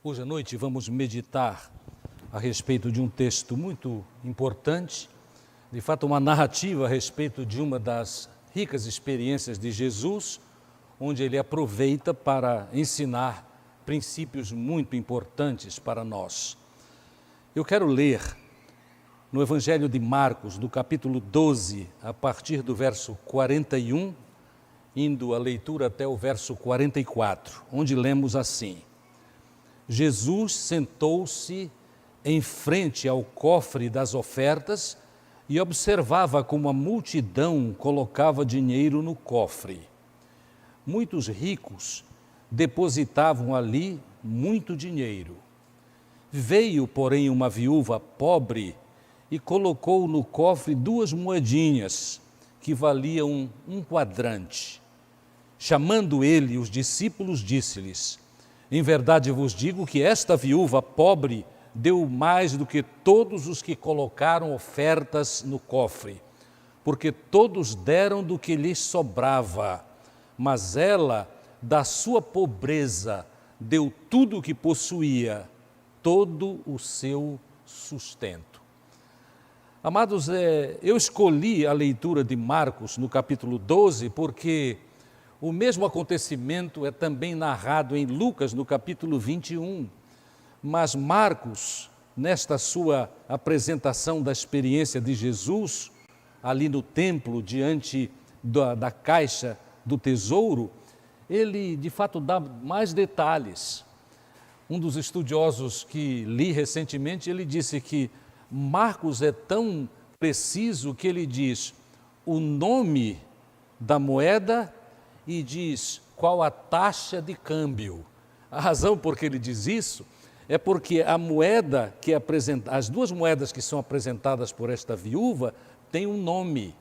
Hoje à noite vamos meditar a respeito de um texto muito importante, de fato uma narrativa a respeito de uma das ricas experiências de Jesus, onde ele aproveita para ensinar princípios muito importantes para nós. Eu quero ler no Evangelho de Marcos, no capítulo 12, a partir do verso 41, indo a leitura até o verso 44, onde lemos assim: Jesus sentou-se em frente ao cofre das ofertas e observava como a multidão colocava dinheiro no cofre. Muitos ricos depositavam ali muito dinheiro. Veio, porém, uma viúva pobre e colocou no cofre 2 moedinhas, que valiam um quadrante. Chamando ele os discípulos, disse-lhes: em verdade vos digo que esta viúva pobre deu mais do que todos os que colocaram ofertas no cofre, porque todos deram do que lhes sobrava, mas ela, da sua pobreza, deu tudo o que possuía, todo o seu sustento. Amados, eu escolhi a leitura de Marcos no capítulo 12 porque o mesmo acontecimento é também narrado em Lucas no capítulo 21, mas Marcos, nesta sua apresentação da experiência de Jesus, ali no templo, diante da caixa do tesouro, ele de fato dá mais detalhes. Um dos estudiosos que li recentemente, ele disse que Marcos é tão preciso que ele diz o nome da moeda e diz qual a taxa de câmbio. A razão por que ele diz isso é porque a moeda que as 2 moedas que são apresentadas por esta viúva têm um nome.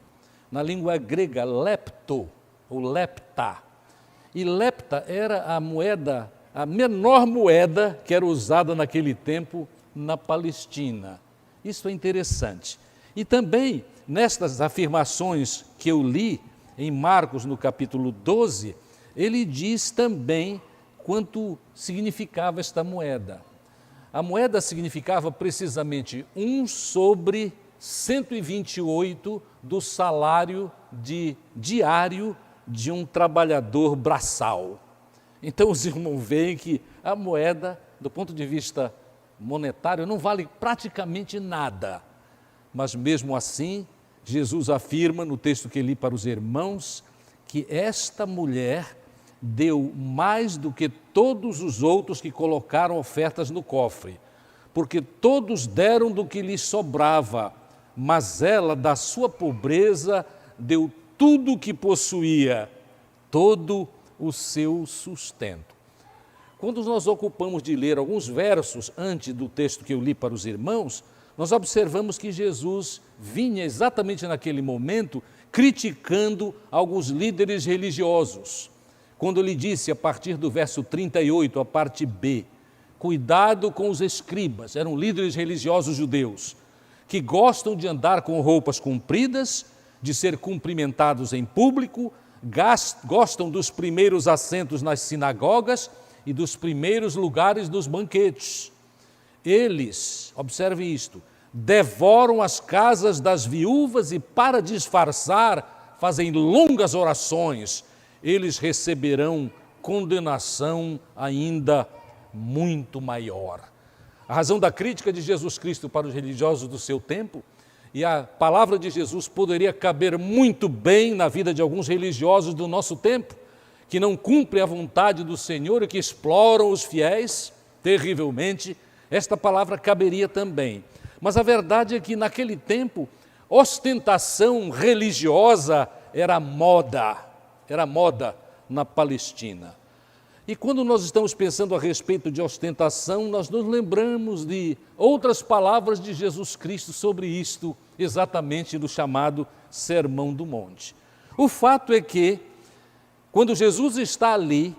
Na língua grega, lepto, ou lepta. E lepta era a moeda, a menor moeda que era usada naquele tempo na Palestina. Isso é interessante. E também, nestas afirmações que eu li em Marcos, no capítulo 12, ele diz também quanto significava esta moeda. A moeda significava precisamente 1 sobre 128 do salário diário de um trabalhador braçal. Então os irmãos veem que a moeda, do ponto de vista monetário, não vale praticamente nada. Mas mesmo assim, Jesus afirma no texto que li para os irmãos que esta mulher deu mais do que todos os outros que colocaram ofertas no cofre, porque todos deram do que lhes sobrava, mas ela, da sua pobreza, deu tudo o que possuía, todo o seu sustento. Quando nós ocupamos de ler alguns versos antes do texto que eu li para os irmãos, nós observamos que Jesus vinha exatamente naquele momento criticando alguns líderes religiosos. Quando ele disse, a partir do verso 38, a parte B, cuidado com os escribas, eram líderes religiosos judeus, que gostam de andar com roupas compridas, de ser cumprimentados em público, gostam dos primeiros assentos nas sinagogas e dos primeiros lugares dos banquetes. Eles, observe isto, devoram as casas das viúvas e, para disfarçar, fazem longas orações. Eles receberão condenação ainda muito maior. A razão da crítica de Jesus Cristo para os religiosos do seu tempo, e a palavra de Jesus poderia caber muito bem na vida de alguns religiosos do nosso tempo, que não cumprem a vontade do Senhor e que exploram os fiéis terrivelmente, esta palavra caberia também. Mas a verdade é que naquele tempo, ostentação religiosa era moda na Palestina. E quando nós estamos pensando a respeito de ostentação, nós nos lembramos de outras palavras de Jesus Cristo sobre isto, exatamente no chamado Sermão do Monte. O fato é que, quando Jesus está ali,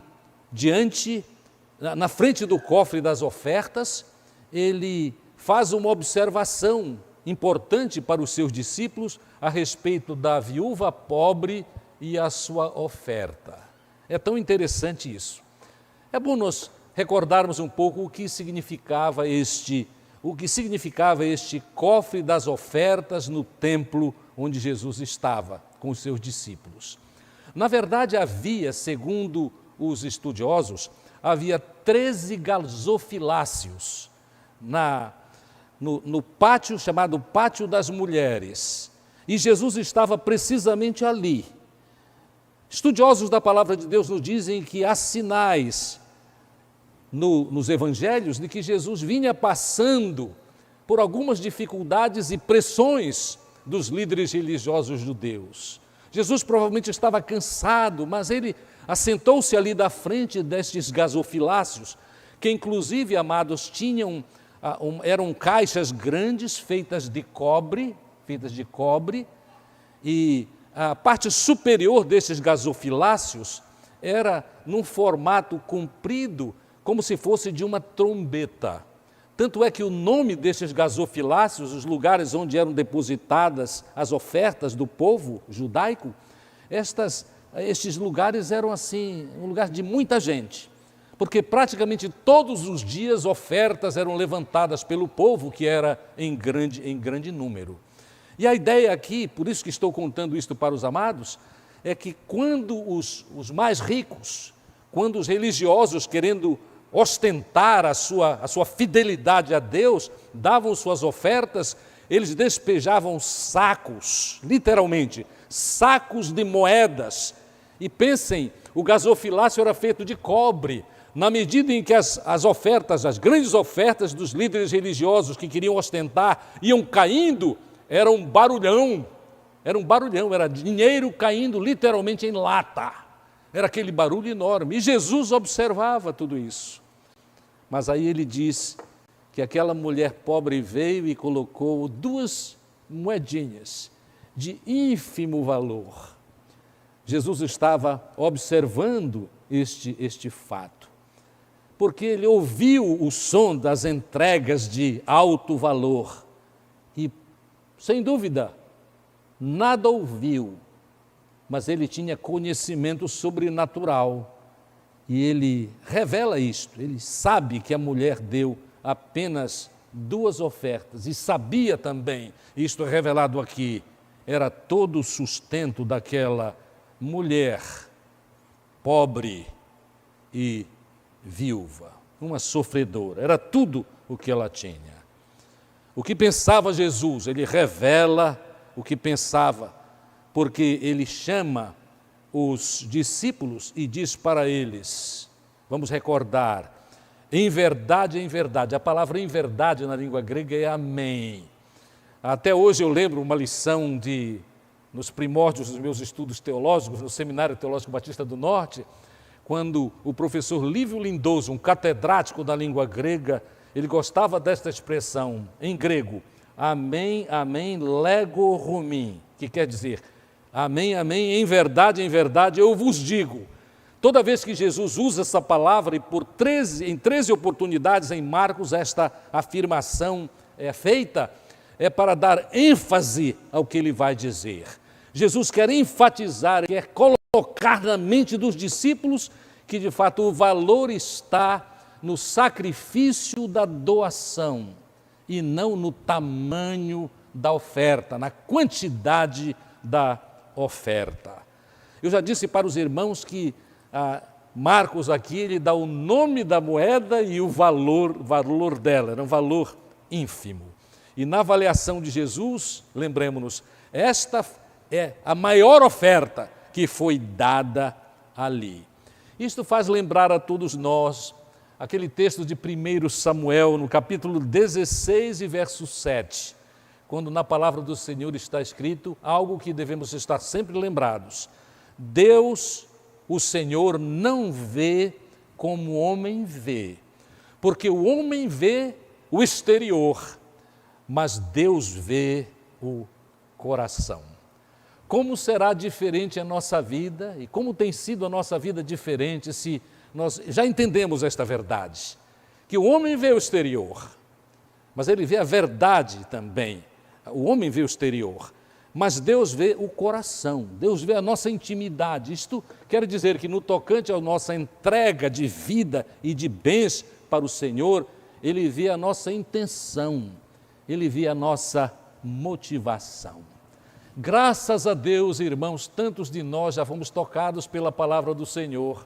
na frente do cofre das ofertas, ele faz uma observação importante para os seus discípulos a respeito da viúva pobre e a sua oferta. É tão interessante isso. É bom nós recordarmos um pouco o que significava este cofre das ofertas no templo onde Jesus estava com os seus discípulos. Na verdade, havia, segundo os estudiosos, havia 13 gasofiláceos no pátio chamado Pátio das Mulheres. E Jesus estava precisamente ali. Estudiosos da palavra de Deus nos dizem que há sinais nos evangelhos de que Jesus vinha passando por algumas dificuldades e pressões dos líderes religiosos judeus. Jesus provavelmente estava cansado, mas ele assentou-se ali da frente destes gasofiláceos, que inclusive, amados, eram caixas grandes feitas de cobre, e a parte superior desses gasofiláceos era num formato comprido, como se fosse de uma trombeta. Tanto é que o nome destes gasofiláceos, os lugares onde eram depositadas as ofertas do povo judaico, estes lugares eram assim, um lugar de muita gente, porque praticamente todos os dias ofertas eram levantadas pelo povo, que era em grande número. E a ideia aqui, por isso que estou contando isto para os amados, é que quando os mais ricos, quando os religiosos, querendo ostentar a sua fidelidade a Deus, davam suas ofertas, eles despejavam sacos, literalmente, sacos de moedas. E pensem, o gasofilácio era feito de cobre. Na medida em que as ofertas, as grandes ofertas dos líderes religiosos que queriam ostentar, iam caindo, era um barulhão, era dinheiro caindo literalmente em lata. Era aquele barulho enorme. E Jesus observava tudo isso. Mas aí ele diz que aquela mulher pobre veio e colocou 2 moedinhas de ínfimo valor. Jesus estava observando este fato, porque ele ouviu o som das entregas de alto valor e, sem dúvida, nada ouviu, mas ele tinha conhecimento sobrenatural. E ele revela isto, ele sabe que a mulher deu apenas 2 ofertas e sabia também, isto é revelado aqui, era todo o sustento daquela mulher pobre e viúva, uma sofredora, era tudo o que ela tinha. O que pensava Jesus, ele revela o que pensava, porque ele chama os discípulos e diz para eles, vamos recordar, em verdade, a palavra em verdade na língua grega é amém. Até hoje eu lembro uma lição nos primórdios dos meus estudos teológicos, no Seminário Teológico Batista do Norte, quando o professor Lívio Lindoso, um catedrático da língua grega, ele gostava desta expressão em grego, amém, amém, lego rumim, que quer dizer, amém, amém, em verdade eu vos digo. Toda vez que Jesus usa essa palavra, e em 13 oportunidades em Marcos esta afirmação é feita, é para dar ênfase ao que ele vai dizer. Jesus quer enfatizar, quer colocar na mente dos discípulos que de fato o valor está no sacrifício da doação e não no tamanho da oferta, na quantidade da oferta. Eu já disse para os irmãos que Marcos aqui, ele dá o nome da moeda e o valor dela, era um valor ínfimo. E na avaliação de Jesus, lembremos-nos, esta é a maior oferta que foi dada ali. Isto faz lembrar a todos nós aquele texto de 1 Samuel, no capítulo 16 e verso 7, quando na palavra do Senhor está escrito algo que devemos estar sempre lembrados. Deus, o Senhor, não vê como o homem vê, porque o homem vê o exterior, mas Deus vê o coração. Como será diferente a nossa vida e como tem sido a nossa vida diferente se nós já entendemos esta verdade, que o homem vê o exterior, mas ele vê a verdade também. O homem vê o exterior, mas Deus vê o coração, Deus vê a nossa intimidade. Isto quer dizer que no tocante à nossa entrega de vida e de bens para o Senhor, Ele vê a nossa intenção, Ele vê a nossa motivação. Graças a Deus, irmãos, tantos de nós já fomos tocados pela palavra do Senhor.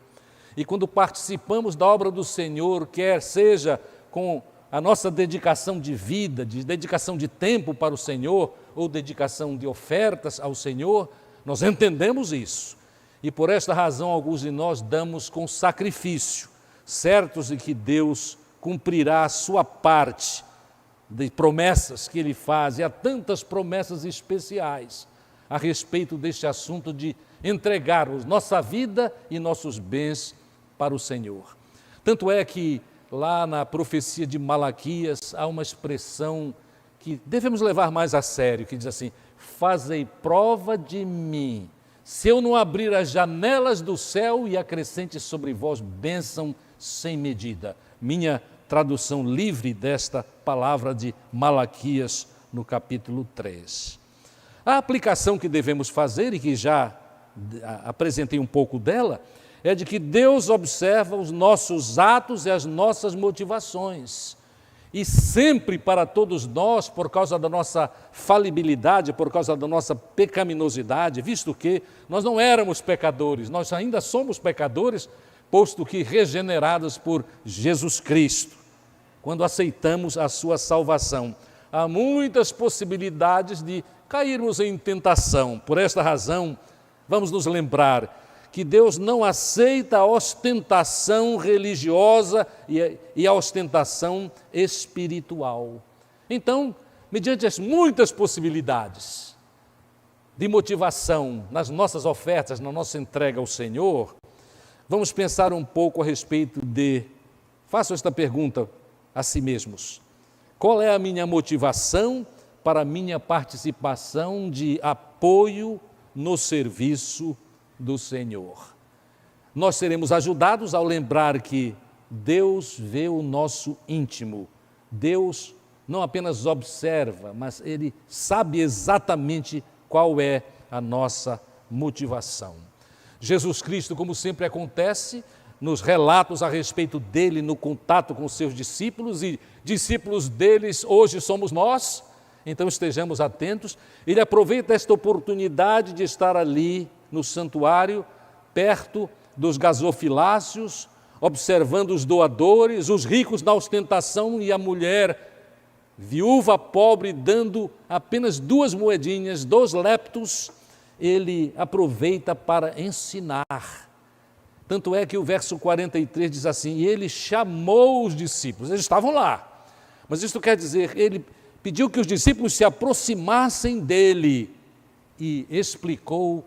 E quando participamos da obra do Senhor, quer seja com a nossa dedicação de vida, de dedicação de tempo para o Senhor, ou dedicação de ofertas ao Senhor, nós entendemos isso. E por esta razão, alguns de nós damos com sacrifício, certos de que Deus cumprirá a sua parte de promessas que Ele faz, e há tantas promessas especiais a respeito deste assunto de entregarmos nossa vida e nossos bens para o Senhor. Tanto é que lá na profecia de Malaquias há uma expressão que devemos levar mais a sério, que diz assim: fazei prova de mim, se eu não abrir as janelas do céu e acrescente sobre vós bênção sem medida. Minha tradução livre desta palavra de Malaquias no capítulo 3. A aplicação que devemos fazer, e que já apresentei um pouco dela, é de que Deus observa os nossos atos e as nossas motivações. E sempre para todos nós, por causa da nossa falibilidade, por causa da nossa pecaminosidade, visto que nós não éramos pecadores, nós ainda somos pecadores, posto que regenerados por Jesus Cristo, quando aceitamos a sua salvação. Há muitas possibilidades de cairmos em tentação. Por esta razão, vamos nos lembrar que Deus não aceita a ostentação religiosa e a ostentação espiritual. Então, mediante as muitas possibilidades de motivação nas nossas ofertas, na nossa entrega ao Senhor, vamos pensar um pouco a respeito de, faço esta pergunta a si mesmos: qual é a minha motivação para a minha participação de apoio no serviço do Senhor? Nós seremos ajudados ao lembrar que Deus vê o nosso íntimo. Deus não apenas observa, mas Ele sabe exatamente qual é a nossa motivação. Jesus Cristo, como sempre acontece, nos relatos a respeito dele no contato com os seus discípulos, e discípulos deles hoje somos nós, então estejamos atentos. Ele aproveita esta oportunidade de estar ali no santuário, perto dos gasofiláceos, observando os doadores, os ricos na ostentação e a mulher viúva pobre dando apenas 2 moedinhas, 2 leptos. Ele aproveita para ensinar. Tanto é que o verso 43 diz assim: e ele chamou os discípulos, eles estavam lá, mas isto quer dizer, ele pediu que os discípulos se aproximassem dele e explicou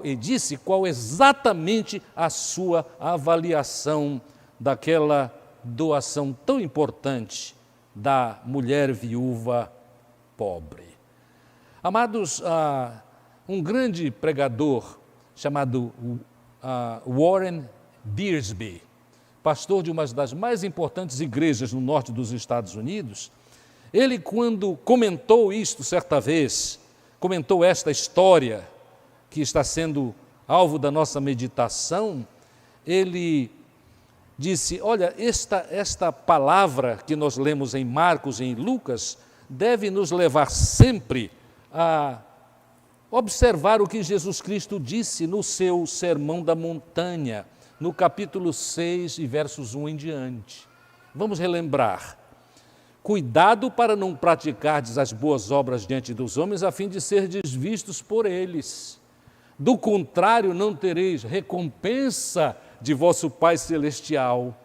e disse qual exatamente a sua avaliação daquela doação tão importante da mulher viúva pobre. Amados, um grande pregador chamado Warren Wiersbe, pastor de uma das mais importantes igrejas no norte dos Estados Unidos, ele, quando comentou isto certa vez, comentou esta história que está sendo alvo da nossa meditação, ele disse: olha, esta palavra que nós lemos em Marcos e em Lucas deve nos levar sempre a observar o que Jesus Cristo disse no seu Sermão da Montanha, no capítulo 6 e versos 1 em diante. Vamos relembrar: cuidado para não praticardes as boas obras diante dos homens, a fim de serdes vistos por eles. Do contrário, não tereis recompensa de vosso Pai Celestial.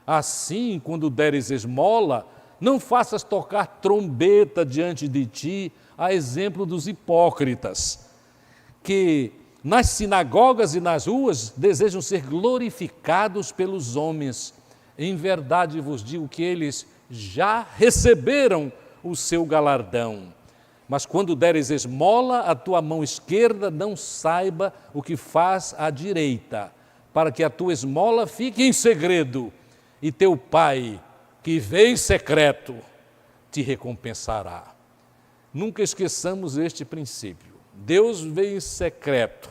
Assim, quando deres esmola, não faças tocar trombeta diante de ti, a exemplo dos hipócritas, que nas sinagogas e nas ruas desejam ser glorificados pelos homens. Em verdade vos digo que eles já receberam o seu galardão. Mas quando deres esmola, a tua mão esquerda não saiba o que faz a direita, para que a tua esmola fique em segredo, e teu Pai, que vê em secreto, te recompensará. Nunca esqueçamos este princípio. Deus veio em secreto.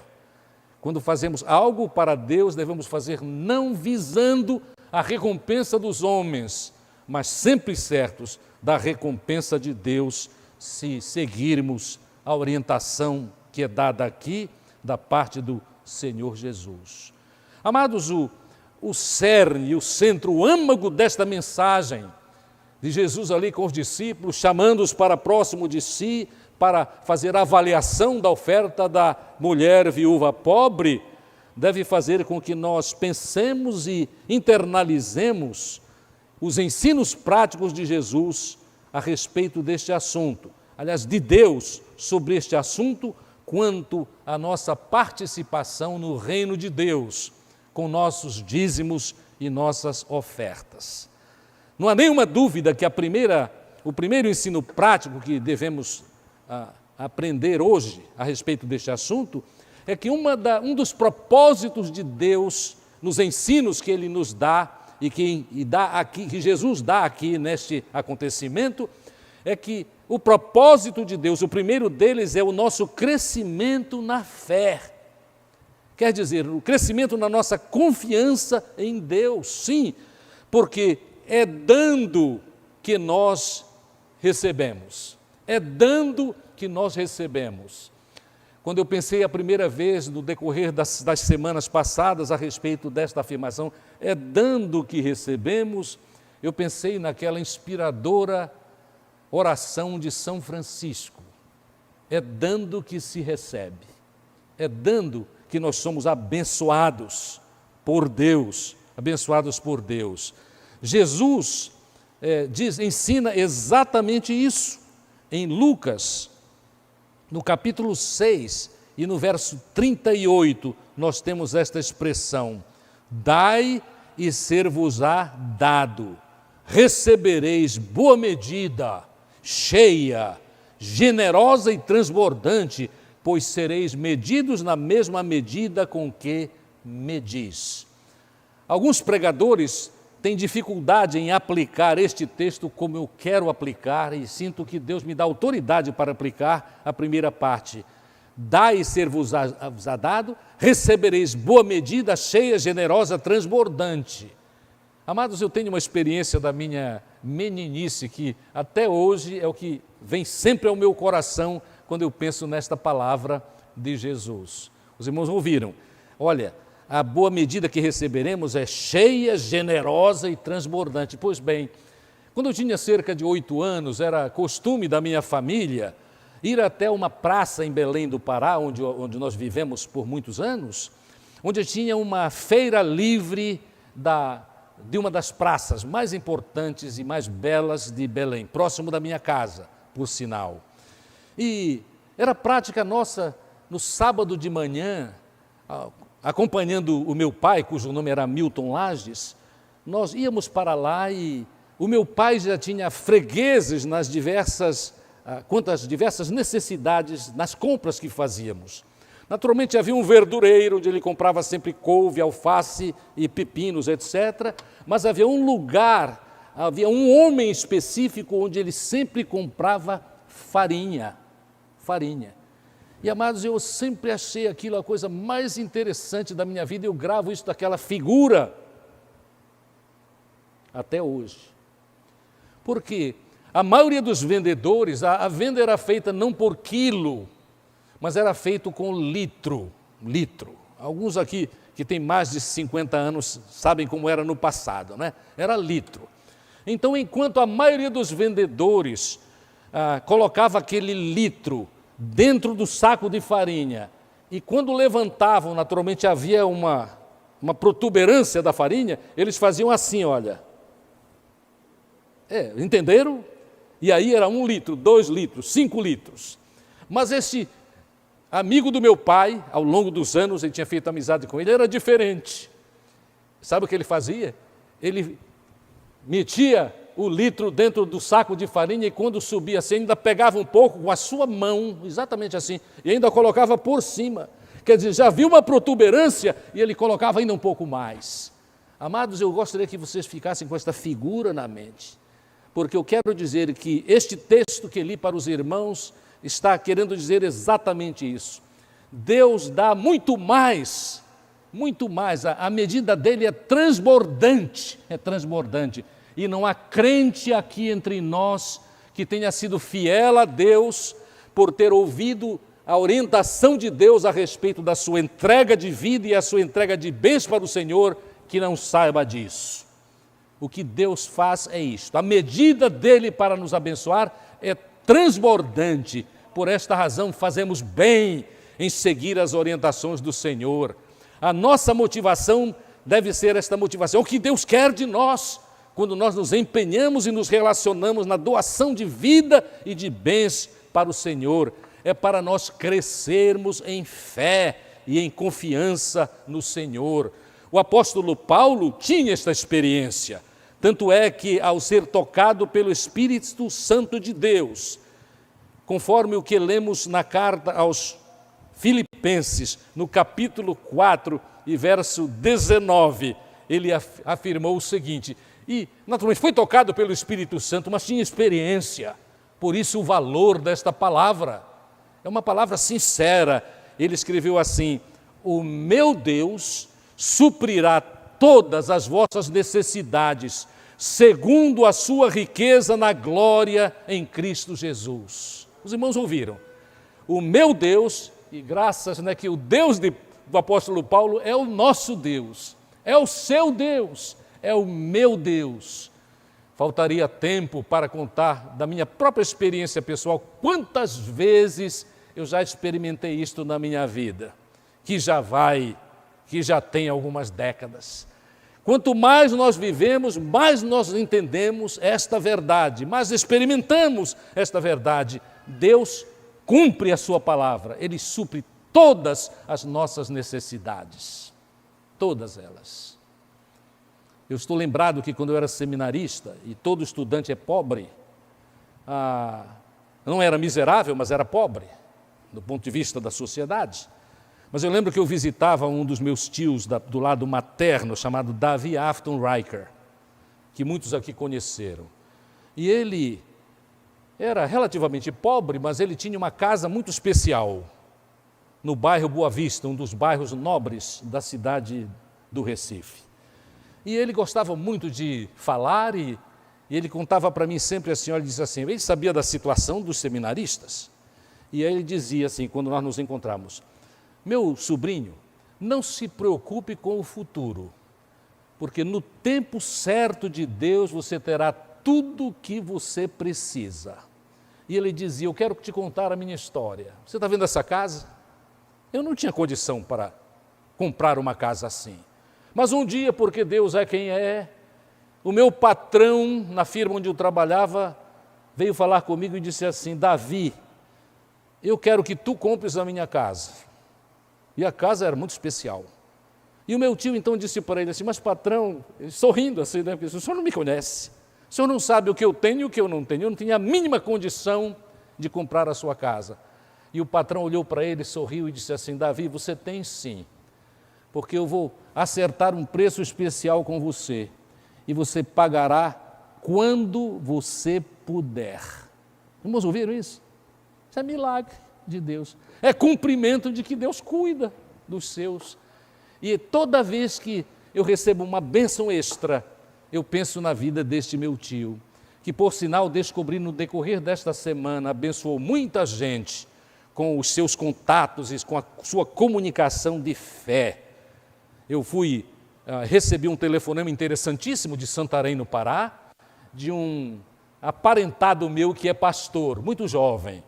Quando fazemos algo para Deus, devemos fazer não visando a recompensa dos homens, mas sempre certos da recompensa de Deus, se seguirmos a orientação que é dada aqui da parte do Senhor Jesus. Amados, o cerne, o centro, o âmago desta mensagem de Jesus ali com os discípulos, chamando-os para próximo de si, para fazer a avaliação da oferta da mulher viúva pobre, deve fazer com que nós pensemos e internalizemos os ensinos práticos de Jesus a respeito deste assunto. Aliás, de Deus sobre este assunto, quanto à nossa participação no reino de Deus, com nossos dízimos e nossas ofertas. Não há nenhuma dúvida que o primeiro ensino prático que devemos aprender hoje a respeito deste assunto é que um dos propósitos de Deus nos ensinos que Ele nos dá e que Jesus dá aqui neste acontecimento é que o propósito de Deus, o primeiro deles é o nosso crescimento na fé. Quer dizer, o crescimento na nossa confiança em Deus, sim, porque é dando que nós recebemos. É dando que nós recebemos. Quando eu pensei a primeira vez, no decorrer das semanas passadas, a respeito desta afirmação, é dando que recebemos, eu pensei naquela inspiradora oração de São Francisco. É dando que se recebe. É dando que nós somos abençoados por Deus. Abençoados por Deus. Jesus ensina exatamente isso em Lucas, no capítulo 6 e no verso 38, nós temos esta expressão: dai e ser-vos-á dado, recebereis boa medida, cheia, generosa e transbordante, pois sereis medidos na mesma medida com que medis. Alguns pregadores têm dificuldade em aplicar este texto como eu quero aplicar e sinto que Deus me dá autoridade para aplicar a primeira parte. Dai e ser-vos-á dado, recebereis boa medida, cheia, generosa, transbordante. Amados, eu tenho uma experiência da minha meninice que até hoje é o que vem sempre ao meu coração quando eu penso nesta palavra de Jesus. Os irmãos ouviram? Olha, a boa medida que receberemos é cheia, generosa e transbordante. Pois bem, quando eu tinha cerca de 8 anos, era costume da minha família ir até uma praça em Belém do Pará, onde nós vivemos por muitos anos, onde tinha uma feira livre de uma das praças mais importantes e mais belas de Belém, próximo da minha casa, por sinal. E era prática nossa, no sábado de manhã, acompanhando o meu pai, cujo nome era Milton Lages, nós íamos para lá e o meu pai já tinha fregueses quanto às diversas necessidades nas compras que fazíamos. Naturalmente havia um verdureiro onde ele comprava sempre couve, alface e pepinos, etc. Mas havia um lugar, havia um homem específico onde ele sempre comprava farinha. E, amados, eu sempre achei aquilo a coisa mais interessante da minha vida. Eu gravo isso daquela figura até hoje. Porque a maioria dos vendedores, a venda era feita não por quilo, mas era feito com litro. Alguns aqui que têm mais de 50 anos sabem como era no passado, né? Era litro. Então, enquanto a maioria dos vendedores colocava aquele litro dentro do saco de farinha, e quando levantavam, naturalmente havia uma protuberância da farinha, eles faziam assim, olha. Entenderam? E aí era 1 litro, 2 litros, 5 litros. Mas esse amigo do meu pai, ao longo dos anos, ele tinha feito amizade com ele, era diferente. Sabe o que ele fazia? Ele metia o litro dentro do saco de farinha e quando subia assim, ainda pegava um pouco com a sua mão, exatamente assim, e ainda colocava por cima. Quer dizer, já viu uma protuberância e ele colocava ainda um pouco mais. Amados, eu gostaria que vocês ficassem com esta figura na mente, porque eu quero dizer que este texto que li para os irmãos está querendo dizer exatamente isso. Deus dá muito mais, a medida dele é transbordante, e não há crente aqui entre nós que tenha sido fiel a Deus por ter ouvido a orientação de Deus a respeito da sua entrega de vida e a sua entrega de bens para o Senhor, que não saiba disso. O que Deus faz é isto, a medida dele para nos abençoar é transbordante. Por esta razão fazemos bem em seguir as orientações do Senhor. A nossa motivação deve ser esta motivação, o que Deus quer de nós, quando nós nos empenhamos e nos relacionamos na doação de vida e de bens para o Senhor. É para nós crescermos em fé e em confiança no Senhor. O apóstolo Paulo tinha esta experiência, tanto é que, ao ser tocado pelo Espírito Santo de Deus, conforme o que lemos na carta aos Filipenses, no capítulo 4 e verso 19, ele afirmou o seguinte, e naturalmente foi tocado pelo Espírito Santo, mas tinha experiência, por isso o valor desta palavra, é uma palavra sincera. Ele escreveu assim: o meu Deus suprirá todas as vossas necessidades, segundo a sua riqueza na glória em Cristo Jesus. Os irmãos ouviram? O meu Deus, e graças que o Deus do apóstolo Paulo é o nosso Deus, é o seu Deus, é o meu Deus. Faltaria tempo para contar da minha própria experiência pessoal, quantas vezes eu já experimentei isto na minha vida, que já tem algumas décadas. Quanto mais nós vivemos, mais nós entendemos esta verdade, mais experimentamos esta verdade. Deus cumpre a sua palavra, Ele supre todas as nossas necessidades, todas elas. Eu estou lembrado que quando eu era seminarista, e todo estudante é pobre, não era miserável, mas era pobre, do ponto de vista da sociedade. Mas eu lembro que eu visitava um dos meus tios do lado materno, chamado Davi Afton Riker, que muitos aqui conheceram. E ele era relativamente pobre, mas ele tinha uma casa muito especial, no bairro Boa Vista, um dos bairros nobres da cidade do Recife. E ele gostava muito de falar e ele contava para mim sempre assim, ele dizia assim, ele sabia da situação dos seminaristas. E aí ele dizia assim, quando nós nos encontramos, meu sobrinho, não se preocupe com o futuro, porque no tempo certo de Deus você terá tudo o que você precisa. E ele dizia, eu quero te contar a minha história. Você está vendo essa casa? Eu não tinha condição para comprar uma casa assim. Mas um dia, porque Deus é quem é, o meu patrão na firma onde eu trabalhava veio falar comigo e disse assim, Davi, eu quero que tu compres a minha casa. E a casa era muito especial. E o meu tio então disse para ele assim, mas patrão, sorrindo assim, porque o senhor não me conhece, o senhor não sabe o que eu tenho e o que eu não tenho, eu não tinha a mínima condição de comprar a sua casa. E o patrão olhou para ele, sorriu e disse assim, Davi, você tem sim, porque eu vou acertar um preço especial com você, e você pagará quando você puder. Vamos ouvir isso? Isso é milagre de Deus, é cumprimento de que Deus cuida dos seus. E toda vez que eu recebo uma bênção extra, eu penso na vida deste meu tio, que por sinal descobri no decorrer desta semana, abençoou muita gente com os seus contatos e com a sua comunicação de fé. Eu recebi um telefonema interessantíssimo de Santarém, no Pará, de um aparentado meu que é pastor, muito jovem.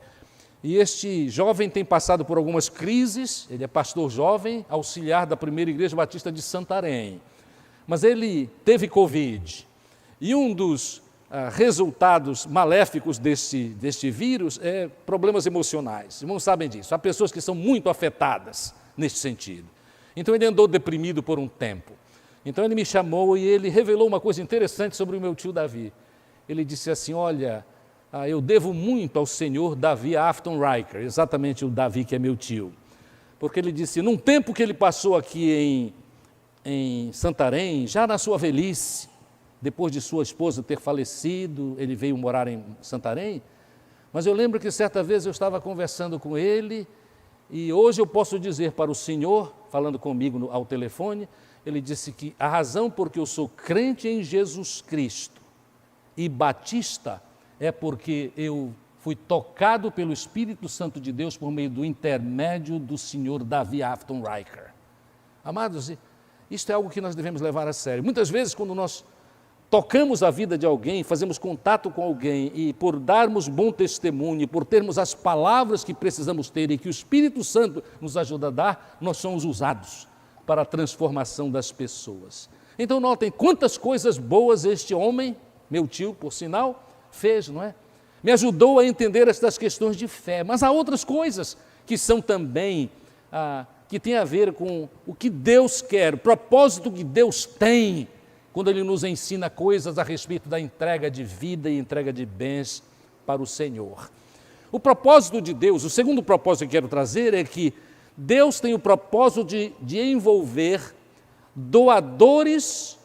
E este jovem tem passado por algumas crises, ele é pastor jovem, auxiliar da Primeira Igreja Batista de Santarém. Mas ele teve Covid. E um dos resultados maléficos deste vírus é problemas emocionais. Os irmãos sabem disso. Há pessoas que são muito afetadas neste sentido. Então ele andou deprimido por um tempo. Então ele me chamou e ele revelou uma coisa interessante sobre o meu tio Davi. Ele disse assim, olha, eu devo muito ao senhor Davi Afton Riker, exatamente o Davi que é meu tio. Porque ele disse, num tempo que ele passou aqui em Santarém, já na sua velhice, depois de sua esposa ter falecido, ele veio morar em Santarém. Mas eu lembro que certa vez eu estava conversando com ele, e hoje eu posso dizer para o senhor, falando comigo ao telefone, ele disse que a razão por que eu sou crente em Jesus Cristo e batista é porque eu fui tocado pelo Espírito Santo de Deus por meio do intermédio do senhor Davi Afton Riker. Amados, isto é algo que nós devemos levar a sério. Muitas vezes, quando nós tocamos a vida de alguém, fazemos contato com alguém e por darmos bom testemunho, por termos as palavras que precisamos ter e que o Espírito Santo nos ajuda a dar, nós somos usados para a transformação das pessoas. Então notem quantas coisas boas este homem, meu tio, por sinal, fez, não é? Me ajudou a entender estas questões de fé, mas há outras coisas que são também, que têm a ver com o que Deus quer, o propósito que Deus tem, quando Ele nos ensina coisas a respeito da entrega de vida e entrega de bens para o Senhor. O propósito de Deus, o segundo propósito que quero trazer é que Deus tem o propósito de envolver doadores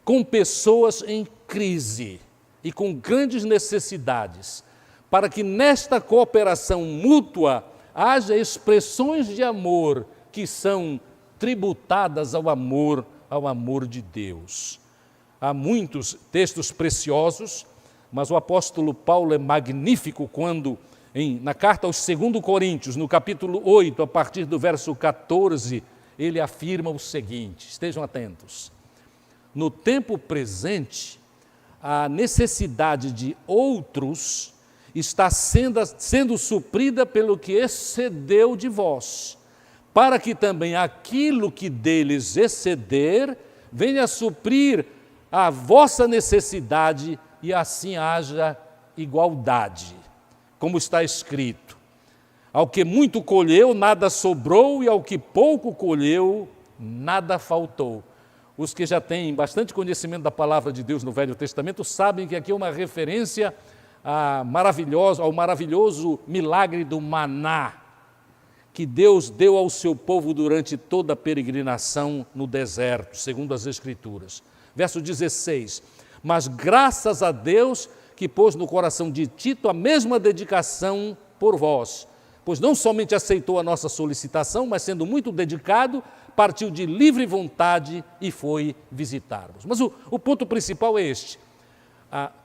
com pessoas em crise e com grandes necessidades, para que nesta cooperação mútua haja expressões de amor que são tributadas ao amor de Deus. Há muitos textos preciosos, mas o apóstolo Paulo é magnífico quando, na carta aos 2 Coríntios, no capítulo 8, a partir do verso 14, ele afirma o seguinte, estejam atentos: no tempo presente, a necessidade de outros está sendo suprida pelo que excedeu de vós, para que também aquilo que deles exceder venha a suprir a vossa necessidade e assim haja igualdade. Como está escrito, ao que muito colheu, nada sobrou, e ao que pouco colheu, nada faltou. Os que já têm bastante conhecimento da palavra de Deus no Velho Testamento sabem que aqui é uma referência ao maravilhoso milagre do maná, que Deus deu ao seu povo durante toda a peregrinação no deserto, segundo as Escrituras. Verso 16, mas graças a Deus que pôs no coração de Tito a mesma dedicação por vós, pois não somente aceitou a nossa solicitação, mas sendo muito dedicado, partiu de livre vontade e foi visitar-nos. Mas o ponto principal é este: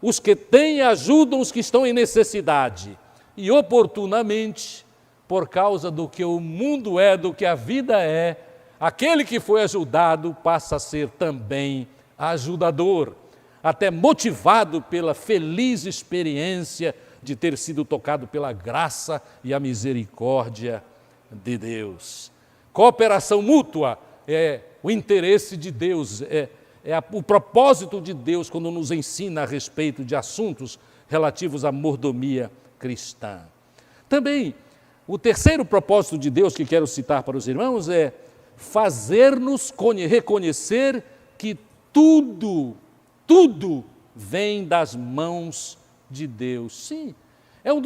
os que têm ajudam os que estão em necessidade, e oportunamente, por causa do que o mundo é, do que a vida é, aquele que foi ajudado passa a ser também ajudador, até motivado pela feliz experiência de ter sido tocado pela graça e a misericórdia de Deus. Cooperação mútua é o interesse de Deus, o propósito de Deus quando nos ensina a respeito de assuntos relativos à mordomia cristã. Também, o terceiro propósito de Deus que quero citar para os irmãos é fazer-nos reconhecer que tudo vem das mãos de Deus. Sim, é uma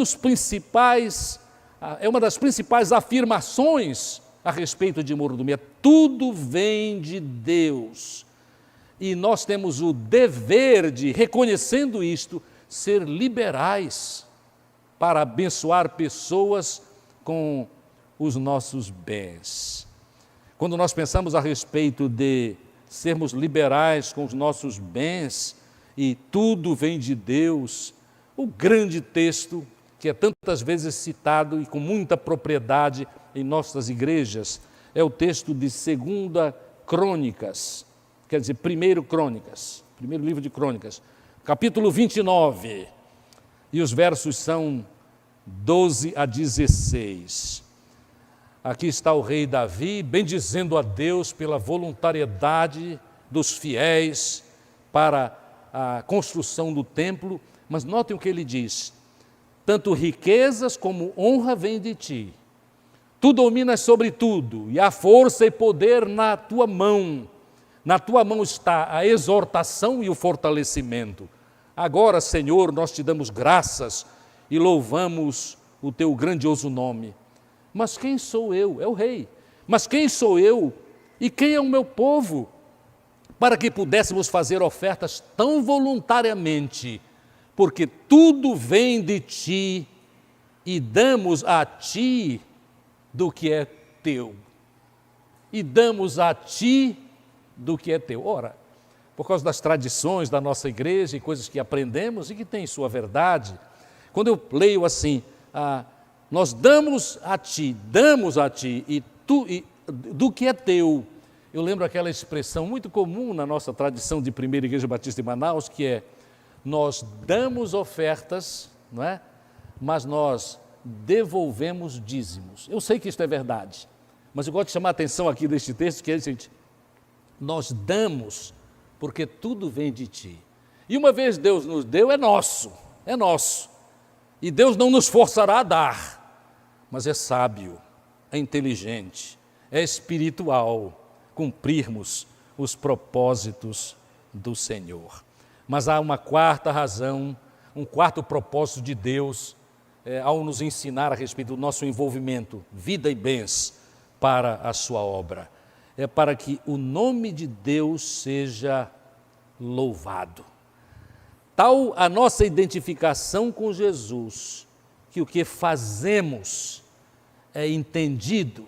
das principais afirmações a respeito de mordomia. Tudo vem de Deus. E nós temos o dever de, reconhecendo isto, ser liberais para abençoar pessoas com os nossos bens. Quando nós pensamos a respeito de sermos liberais com os nossos bens e tudo vem de Deus, o grande texto que é tantas vezes citado e com muita propriedade em nossas igrejas é o texto de 2 Crônicas, quer dizer, 1 Crônicas, primeiro livro de Crônicas, capítulo 29, e os versos são 12 a 16. Aqui está o rei Davi bendizendo a Deus pela voluntariedade dos fiéis para a construção do templo, mas notem o que ele diz: tanto riquezas como honra vêm de ti, tu dominas sobre tudo, e há força e poder na tua mão está a exortação e o fortalecimento. Agora, Senhor, nós te damos graças e louvamos o teu grandioso nome. Mas quem sou eu? É o rei. Mas quem sou eu? E quem é o meu povo? para que pudéssemos fazer ofertas tão voluntariamente, porque tudo vem de ti e damos a ti do que é teu. E damos a ti do que é teu. Ora, por causa das tradições da nossa igreja e coisas que aprendemos e que têm sua verdade, quando eu leio assim, nós damos a ti e do que é teu, eu lembro aquela expressão muito comum na nossa tradição de Primeira Igreja Batista de Manaus, que é: nós damos ofertas, não é? Mas nós devolvemos dízimos. Eu sei que isto é verdade, mas eu gosto de chamar a atenção aqui deste texto, que é o seguinte: nós damos porque tudo vem de ti. E uma vez Deus nos deu, é nosso. E Deus não nos forçará a dar, mas é sábio, é inteligente, é espiritual cumprirmos os propósitos do Senhor. Mas há uma quarta razão, um quarto propósito de Deus ao nos ensinar a respeito do nosso envolvimento, vida e bens para a sua obra. É para que o nome de Deus seja louvado. Tal a nossa identificação com Jesus, que o que fazemos é entendido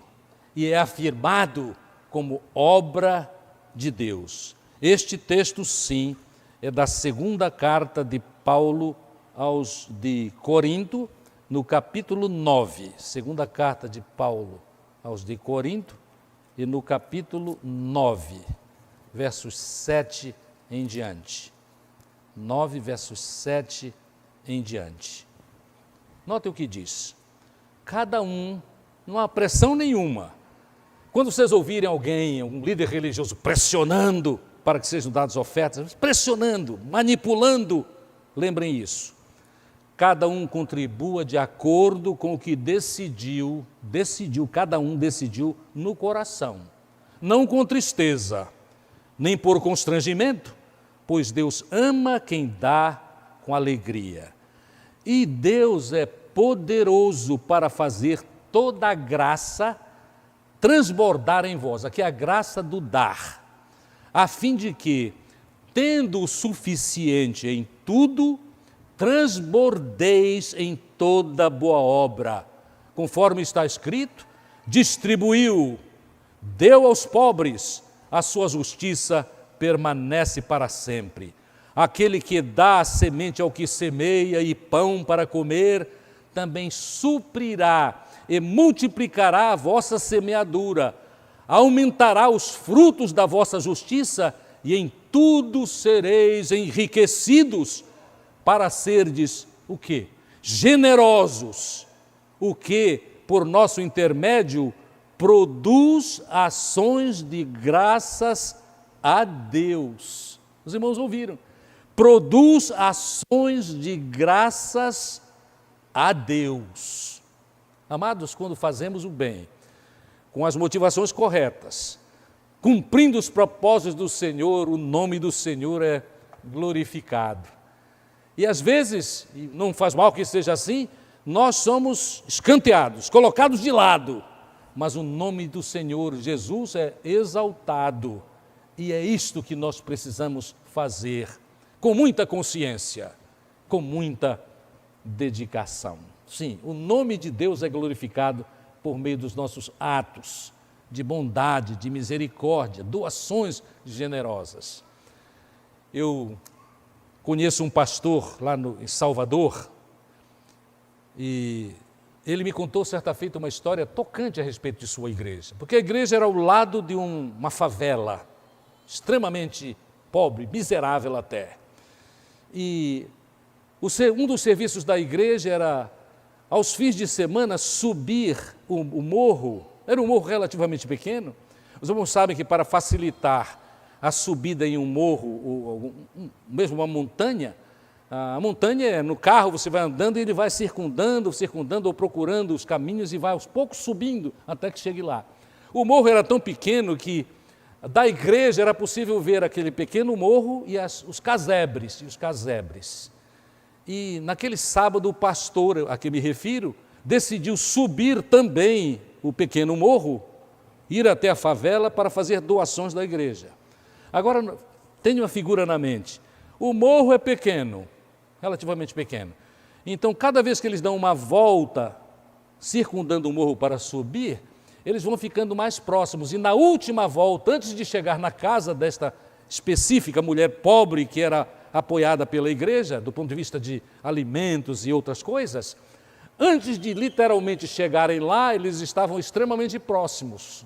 e é afirmado como obra de Deus. Este texto, sim, é da segunda carta de Paulo aos de Corinto, no capítulo 9. Segunda carta de Paulo aos de Corinto, e no capítulo 9, versos 7 em diante. 9, versos 7 em diante. Note o que diz. Cada um, não há pressão nenhuma. Quando vocês ouvirem alguém, um líder religioso, pressionando para que sejam dadas ofertas, pressionando, manipulando, lembrem isso. Cada um contribua de acordo com o que cada um decidiu no coração. Não com tristeza, nem por constrangimento, pois Deus ama quem dá com alegria. E Deus é poderoso para fazer toda a graça transbordar em vós, aqui é a graça do dar, a fim de que, tendo o suficiente em tudo, transbordeis em toda boa obra, conforme está escrito: distribuiu, deu aos pobres, a sua justiça permanece para sempre. Aquele que dá a semente ao que semeia e pão para comer, também suprirá e multiplicará a vossa semeadura, aumentará os frutos da vossa justiça, e em tudo sereis enriquecidos, para serdes o quê? Generosos, o que, por nosso intermédio, produz ações de graças a Deus. Os irmãos ouviram? Produz ações de graças a Deus. Amados, quando fazemos o bem, com as motivações corretas, cumprindo os propósitos do Senhor, o nome do Senhor é glorificado. E às vezes, e não faz mal que seja assim, nós somos escanteados, colocados de lado, mas o nome do Senhor Jesus é exaltado. E é isto que nós precisamos fazer, com muita consciência, com muita dedicação. Sim, o nome de Deus é glorificado por meio dos nossos atos de bondade, de misericórdia, doações generosas. Eu conheço um pastor lá em Salvador e ele me contou certa feita uma história tocante a respeito de sua igreja, porque a igreja era ao lado de uma favela, extremamente pobre, miserável até. E um dos serviços da igreja era, aos fins de semana, subir o morro. Era um morro relativamente pequeno. Os irmãos sabem que para facilitar a subida em um morro, mesmo uma montanha, a montanha, no carro você vai andando e ele vai circundando ou procurando os caminhos e vai aos poucos subindo até que chegue lá. O morro era tão pequeno que da igreja era possível ver aquele pequeno morro e os casebres. E naquele sábado o pastor a que me refiro decidiu subir também o pequeno morro, ir até a favela para fazer doações da igreja. Agora, Tenha uma figura na mente. O morro é pequeno, relativamente pequeno. Então, cada vez que eles dão uma volta circundando o morro para subir, eles vão ficando mais próximos. E na última volta, antes de chegar na casa desta específica mulher pobre que era apoiada pela igreja, do ponto de vista de alimentos e outras coisas, antes de literalmente chegarem lá, eles estavam extremamente próximos.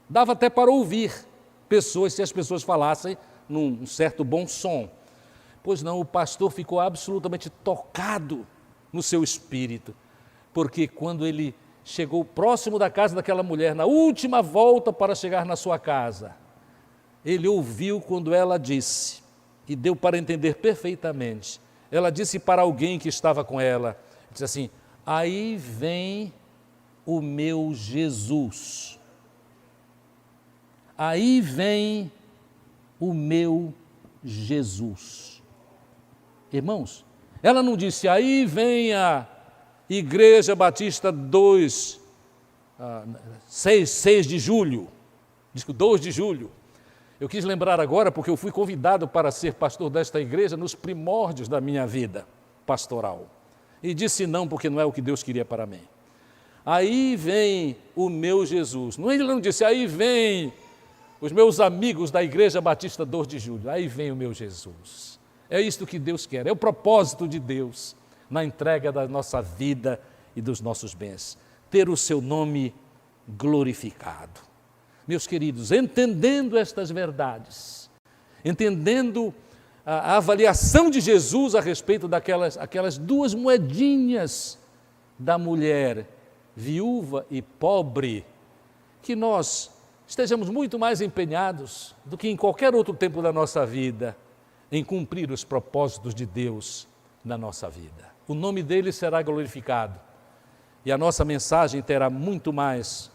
Dava até para ouvir pessoas, se as pessoas falassem num certo bom som. Pois não, o pastor ficou absolutamente tocado no seu espírito, porque quando ele chegou próximo da casa daquela mulher, na última volta para chegar na sua casa, ele ouviu quando ela disse, e deu para entender perfeitamente, ela disse para alguém que estava com ela, disse assim: aí vem o meu Jesus. Aí vem o meu Jesus. Irmãos, ela não disse, aí vem a Igreja Batista 6 de julho, diz que 2 de julho. Eu quis lembrar agora porque eu fui convidado para ser pastor desta igreja nos primórdios da minha vida pastoral. E disse não, porque não é o que Deus queria para mim. Aí vem o meu Jesus. Ele não disse, aí vem os meus amigos da Igreja Batista 2 de julho. Aí vem o meu Jesus. É isto que Deus quer, é o propósito de Deus na entrega da nossa vida e dos nossos bens. Ter o seu nome glorificado. Meus queridos, entendendo estas verdades, entendendo a avaliação de Jesus a respeito aquelas 2 moedinhas da mulher viúva e pobre, que nós estejamos muito mais empenhados do que em qualquer outro tempo da nossa vida em cumprir os propósitos de Deus na nossa vida. O nome dele será glorificado e a nossa mensagem terá muito mais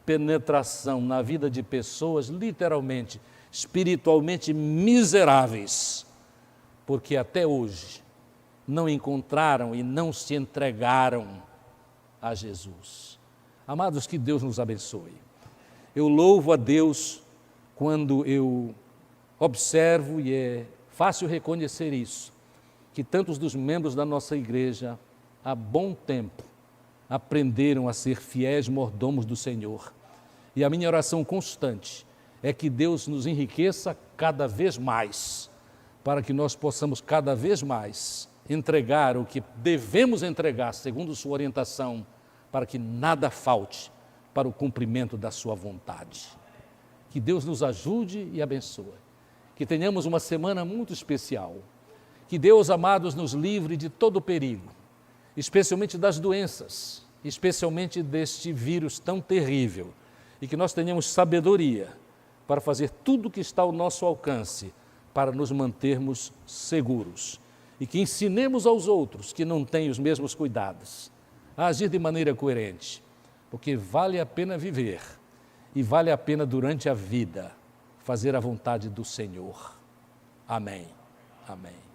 penetração na vida de pessoas literalmente, espiritualmente miseráveis, porque até hoje não encontraram e não se entregaram a Jesus. Amados, que Deus nos abençoe. Eu louvo a Deus quando eu observo, e é fácil reconhecer isso, que tantos dos membros da nossa igreja, há bom tempo, aprenderam a ser fiéis mordomos do Senhor. E a minha oração constante é que Deus nos enriqueça cada vez mais, para que nós possamos cada vez mais entregar o que devemos entregar, segundo sua orientação, para que nada falte para o cumprimento da sua vontade. Que Deus nos ajude e abençoe. Que tenhamos uma semana muito especial. Que Deus, amados, nos livre de todo perigo, especialmente das doenças, especialmente deste vírus tão terrível, e que nós tenhamos sabedoria para fazer tudo o que está ao nosso alcance para nos mantermos seguros, e que ensinemos aos outros que não têm os mesmos cuidados a agir de maneira coerente, porque vale a pena viver e vale a pena durante a vida fazer a vontade do Senhor. Amém. Amém.